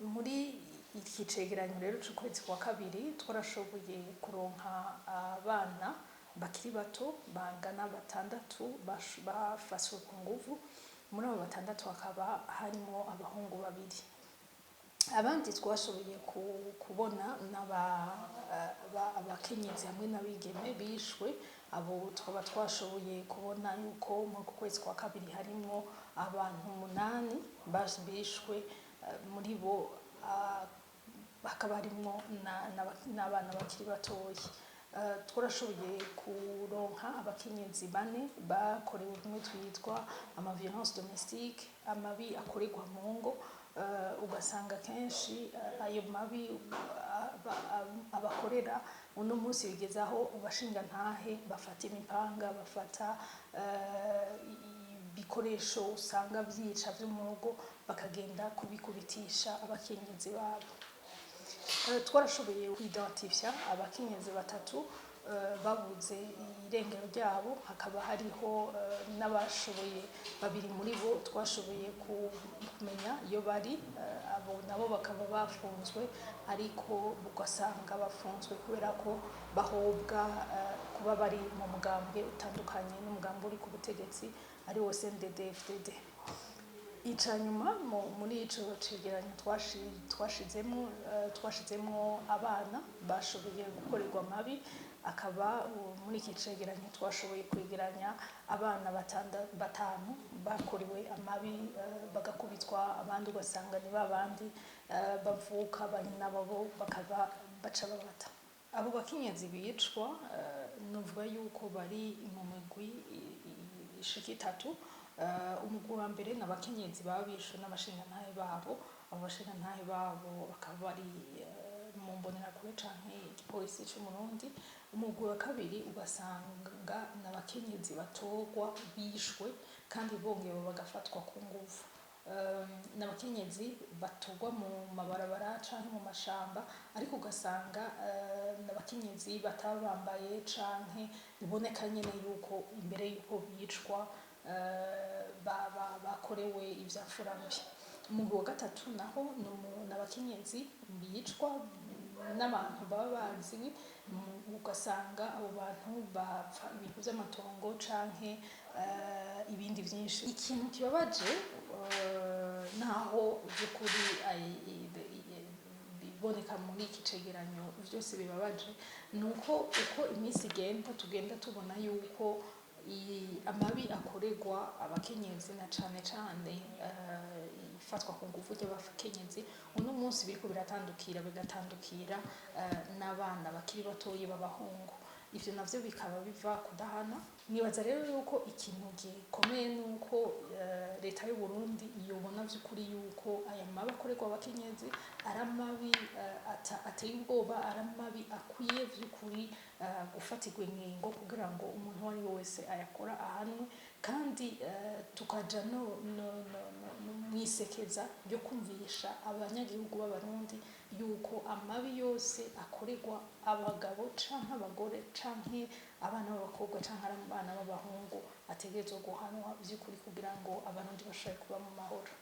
muri iki cegeranyo rero c'ukwezi kwa kabiri twarashoboye kuronka abana bakiri bato bangana 6 bafashwe ku nguvu. Muri abo 6 hakaba harimo abahungu 2. Abandi twashoboye kubona abakenyezi hamwe n'abigeme bishwe. Abo twaba twashoboye kubona yuko mu kwezi kwa kabiri harimo abantu 8 bishwe, muri bo hakaba harimo n'abana bakiri batoya. Twarashoboye kuronka abakenyezi 4 bakorewe bimwe twitwa violence domestique, amabi akorerwa mu ngo. Ugasanga kenshi ayo mabi abakorera uno munsi bigeze aho abashinga ntahe bafata imipanga, bafata ibikoresho usanga vyica vyo mu rugo bakagenda kubikubitisha abakenyezi babo. Twarashoboye kwidentifya abakenyezi 3 babuze irengero ryabo. Hakaba hariho n'abashoboye 2 muri bo twashoboye kumenya iyo bari. Abo nabo bakaba bafunzwe, ariko ugasanga bafunzwe kubera ko bahobwa kuba bari mu mugambwe utandukanye n'umugambi uri ku butegetsi ari wo CNDD-FDD. Icanyuma muri ico cegeranyo twashizemo abana bashoboye gukorerwa amabi. Akaba muri iki cegeranyo twashoboye kwegeranya abana 5 bakorewe amabi bagakubitwa, abandi ugasanga ni babandi bavuka banyina babo bakaba baca babata. Abo bakenyezi bicwa nuvuga yuko bari mu migwi ishika 3. Umugwi wa mbere n'abakenyezi babishwe n'abashingantahe babo. Abo bashingantahe babo bakaba bari mu mbonerakure canke igipolisi c'Umurundi. Umugwi wa kabiri ugasanga n'abakenyezi batorwa bishwe kandi bongeye bagafatwa ku nguvu. N'abakenyezi batorwa mu mabarabara canke mu mashamba, ariko ugasanga n'abakenyezi bataba bambaye canke biboneka nyene yuko imbere yuko bicwa bakorewe ivyafuramubi. Umugwi wa gatatu naho n'abakenyezi bicwa n'abantu baba bazwi, ugasanga abo bantu bapfa ibintu vy'amatongo canke ibindi vyinshi. Ikintu kibabaje naho by'ukuri biboneka muri iki cegeranyo vyose bibabaje, nuko uko iminsi igenda tugenda tubona yuko amabi akorerwa abakenyezi na cane ifatwa ku nguvu ry'abakenyezi uno munsi biriko bigatandukira n'abana bakiri batoyi b'abahungu. Ivyo navyo bikaba biva kudahana. Nibaza rero yuko ikintu gikomeye nuko leta y'u Burundi yobona vy'ukuri yuko aya mabi akorerwa abakenyezi ari amabi ateye ubwoba, ari amabi akwiye vy'ukuri gufatirwa ingingo kugira ngo umuntu uwo ari we wese ayakora ahanwe. Kandi tukaja no mwisekeza ryo kumvisha abanyagihugu b'Abarundi yuko amabi yose akorerwa abagabo canke abagore canke abana b'abakobwa canke abana b'abahungu ategerezwa guhanwa vy'ukuri kugira ngo Abarundi bashobore kuba mu mahoro.